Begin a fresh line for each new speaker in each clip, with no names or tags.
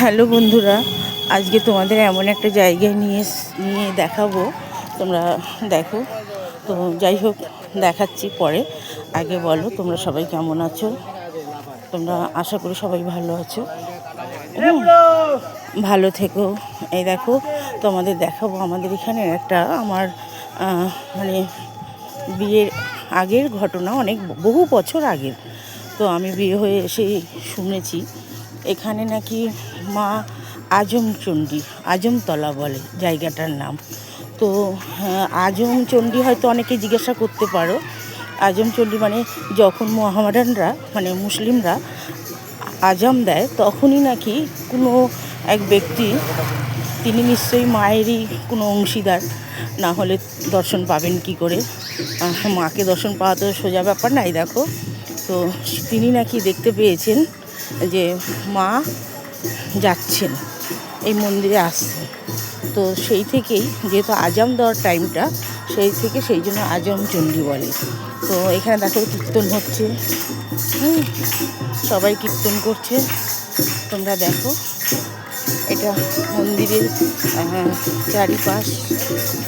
Hello বন্ধুরা, আজকে তোমাদের এমন একটা জায়গায় নিয়ে দেখাবো, তোমরা দেখো। তো যাই হোক, দেখাচ্ছি পরে। আগে বলো তোমরা সবাই কেমন আছো? তোমরা আশা করি সবাই ভালো আছো, ভালো থেকো। এই দেখো, তোমাদের দেখাবো আমাদের এখানে একটা আমার মানে বিয়ের আগের ঘটনা, অনেক বহু বছর আগের। তো আমি বিয়ে হয়ে এসেই শুনেছি এখানে নাকি মা আজমচণ্ডী, আজমতলা বলে জায়গাটার নাম। তো আজমচণ্ডী হয়তো অনেকে জিজ্ঞাসা করতে পারো, আজমচণ্ডী মানে যখন মোহামেডানরা মানে মুসলিমরা আজাম দেয় তখনই নাকি কোনো এক ব্যক্তি, তিনি নিশ্চয়ই মায়েরই কোনো অংশীদার, না হলে দর্শন পাবেন কি করে? মাকে দর্শন পাওয়া তো সোজা ব্যাপার নাই। দেখো, তো তিনি নাকি দেখতে পেয়েছেন যে মা যাচ্ছেন, এই মন্দিরে আসছেন। তো সেই থেকেই, যেহেতু আজাম দেওয়ার টাইমটা, সেই জন্য আজমচণ্ডী বলে। তো এখানে দেখো কীর্তন হচ্ছে, সবাই কীর্তন করছে, তোমরা দেখো। এটা মন্দিরের চারিপাশ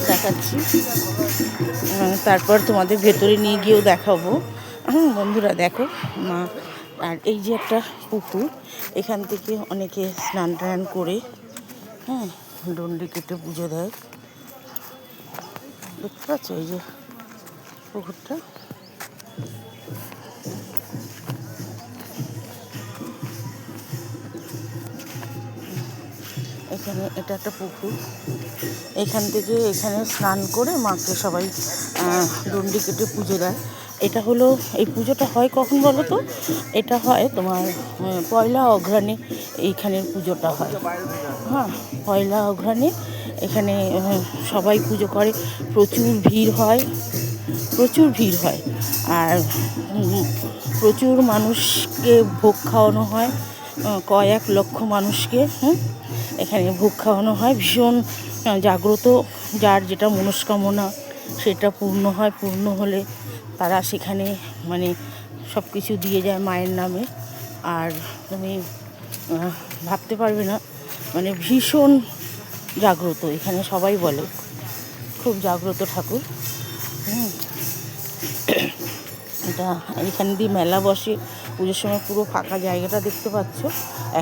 দেখাচ্ছি, তারপর তোমাদের ভেতরে নিয়ে গিয়েও দেখাবো। বন্ধুরা দেখো মা, আর এই যে একটা পুকুর, এখান থেকে অনেকে স্নান টান করে ডন্ডি কেটে পুজো দেয়। দেখতে পাচ্ছ এই যে পুকুরটা, এখানে এটা একটা পুকুর, এখান থেকে এখানে স্নান করে মাকে সবাই ডন্ডি কেটে পুজো দেয়। এটা হলো, এই পুজোটা হয় কখন বলো তো? এটা হয় তোমার পয়লা অঘ্রাণে এইখানের পুজোটা হয়। পয়লা অঘ্রাণে এখানে সবাই পুজো করে, প্রচুর ভিড় হয়, আর প্রচুর মানুষকে ভোগ খাওয়ানো হয়, কয়েক লক্ষ মানুষকে এখানে ভোগ খাওয়ানো হয়। ভীষণ জাগ্রত, যার যেটা মনস্কামনা সেটা পূর্ণ হয়, পূর্ণ হলে তারা সেখানে মানে সব কিছু দিয়ে যায় মায়ের নামে। আর তুমি ভাবতে পারবে না, মানে ভীষণ জাগ্রত এখানে, সবাই বলে খুব জাগ্রত ঠাকুর। এটা এখানে দিয়ে মেলা বসে, পুজোর সময় পুরো ফাঁকা জায়গাটা দেখতে পাচ্ছ।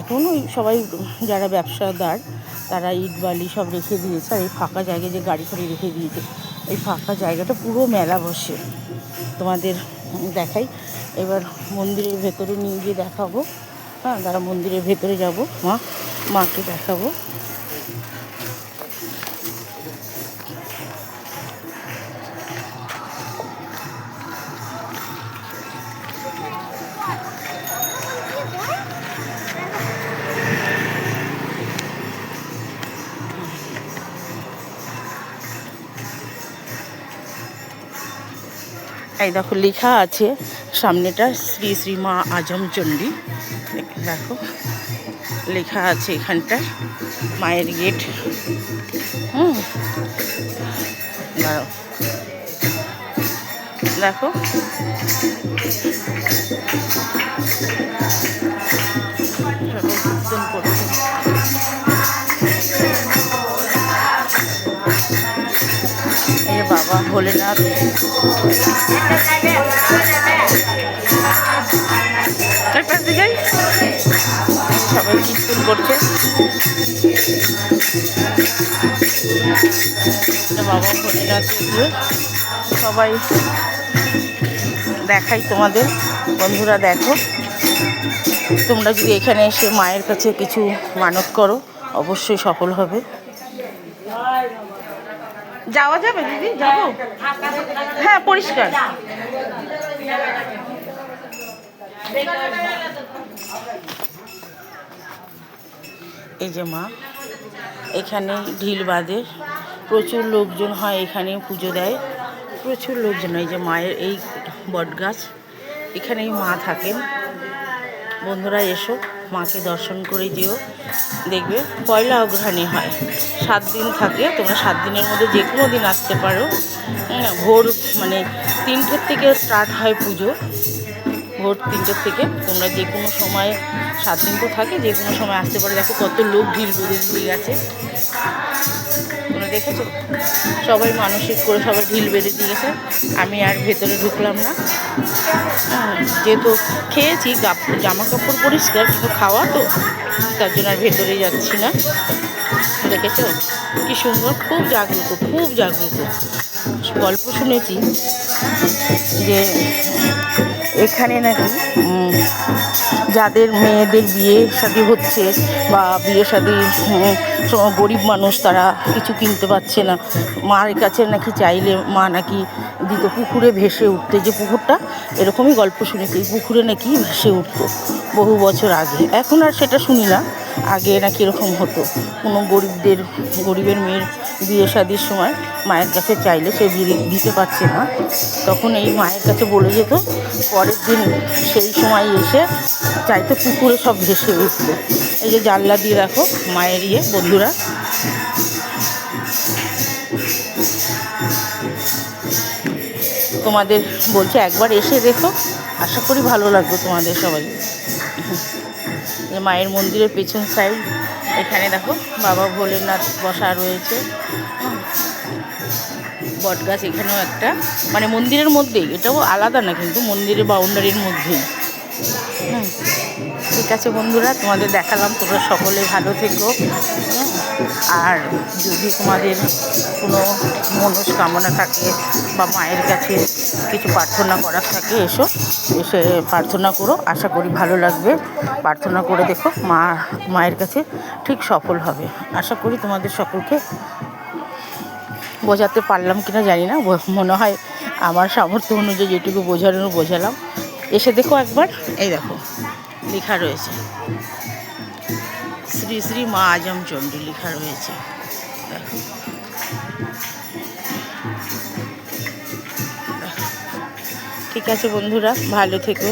এখন ওই সবাই যারা ব্যবসাদার তারা ইট বালি সব রেখে দিয়েছে, আর এই ফাঁকা জায়গায় যে গাড়ি ফাড়ি রেখে দিয়েছে, এই ফাঁকা জায়গাটা পুরো মেলা বসে। তোমাদের দেখাই, এবার মন্দিরের ভেতরে নিয়ে গিয়ে দেখাবো। তারা মন্দিরের ভেতরে যাব, মাকে দেখাবো। এই দেখো লেখা আছে সামনেটা, শ্রী শ্রী মা আজমচণ্ডী। দেখো লেখা আছে এখানটা, মায়ের গেট। দাঁড়াও, দেখো কীর্তন করছে। এই বাবা ভোলেনাথ, সবাই কীর্তন করছে। বাবা ভোলেনাথ দিয়ে সবাই দেখাই তোমাদের। বন্ধুরা দেখো, তোমরা যদি এখানে এসে মায়ের কাছে কিছু মানত করো, অবশ্যই সফল হবে। যাওয়া যাবে দিদি? যাবো, হ্যাঁ পরিষ্কার। এই যে মা, এখানে ঢিল বাঁধে, প্রচুর লোকজন হয়, এখানে পুজো দেয় প্রচুর লোকজন। এই যে মায়ের এই বটগাছ, এখানেই মা থাকেন। বন্ধুরা এসো, মাকে দর্শন করে যেও, দেখবে পয়লা অঘ্রাণে হয়, 7 দিন থাকে। তোমরা 7 দিনের মধ্যে যে কোনো দিন আসতে পারো। ভোর মানে 3টের থেকে স্টার্ট হয় পুজো, ভোর 3টের থেকে। তোমরা যে কোনো সময়, 7 দিন তো থাকে, যে কোনো সময় আসতে পারে। দেখো কত লোক ঢিল বেঁধে দিয়ে গেছে, তোমরা দেখেছো? সবাই মানসিক করে সবাই ঢিল বেঁধে দিয়ে গেছে। আমি আর ভেতরে ঢুকলাম না, যেহেতু খেয়েছি, জামা কাপড় পরিষ্কার, কিন্তু খাওয়া তো, তার জন্য আর ভেতরে যাচ্ছি না। দেখেছো কি সুন্দর, খুব জাগ্রত, খুব জাগ্রত। গল্প শুনেছি যে এখানে নাকি যাদের মেয়েদের বিয়ে শাদী হচ্ছে বা বিয়ে শাদী গরিব মানুষ, তারা কিছু কিনতে পারছে না, মার কাছে নাকি চাইলে মা নাকি দিত, পুকুরে ভেসে উঠতে। যে পুকুরটা, এরকমই গল্প শুনেছি, এই পুকুরে নাকি ভেসে উঠতো বহু বছর আগে। এখন আর সেটা শুনি না, আগে নাকি এরকম হতো। কোনো গরিবের মেয়ের বিয়ে শাদির সময় মায়ের কাছে চাইলে সে বিয়ে দিতে পারছে না, তখন এই মায়ের কাছে বলে যেত, পরের দিন সেই সময় এসে চাইতো, পুকুরে সব ভেসে উঠতো। এই যে জানলা দিয়ে দেখো মায়ের বন্ধুরা, তোমাদের বলছে একবার এসে দেখো, আশা করি ভালো লাগবে তোমাদের সবাই। মায়ের মন্দিরের পেছন সাইড, এখানে দেখো বাবা ভোলেনাথ বসা রয়েছে। বট গাছ এখানেও একটা, মানে মন্দিরের মধ্যেই, এটাও আলাদা না কিন্তু, মন্দিরের বাউন্ডারির মধ্যেই। ঠিক আছে বন্ধুরা, তোমাদের দেখালাম। তোমরা সকলে ভালো থেকো। আর যদি তোমাদের কোনো মনস্কামনা থাকে বা মায়ের কাছে কিছু প্রার্থনা করার থাকে, এসে প্রার্থনা করো, আশা করি ভালো লাগবে। প্রার্থনা করে দেখো, মায়ের কাছে ঠিক সফল হবে। আশা করি তোমাদের সকলকে বোঝাতে পারলাম কিনা জানি না, মনে হয় আমার সামর্থ্য অনুযায়ী যেটুকু বোঝালাম। এসে দেখো একবার, এই দেখো লেখা রয়েছে শ্রী শ্রী মা আজম চণ্ডী লেখা রয়েছে, দেখো। ঠিক আছে বন্ধুরা, ভালো থেকো।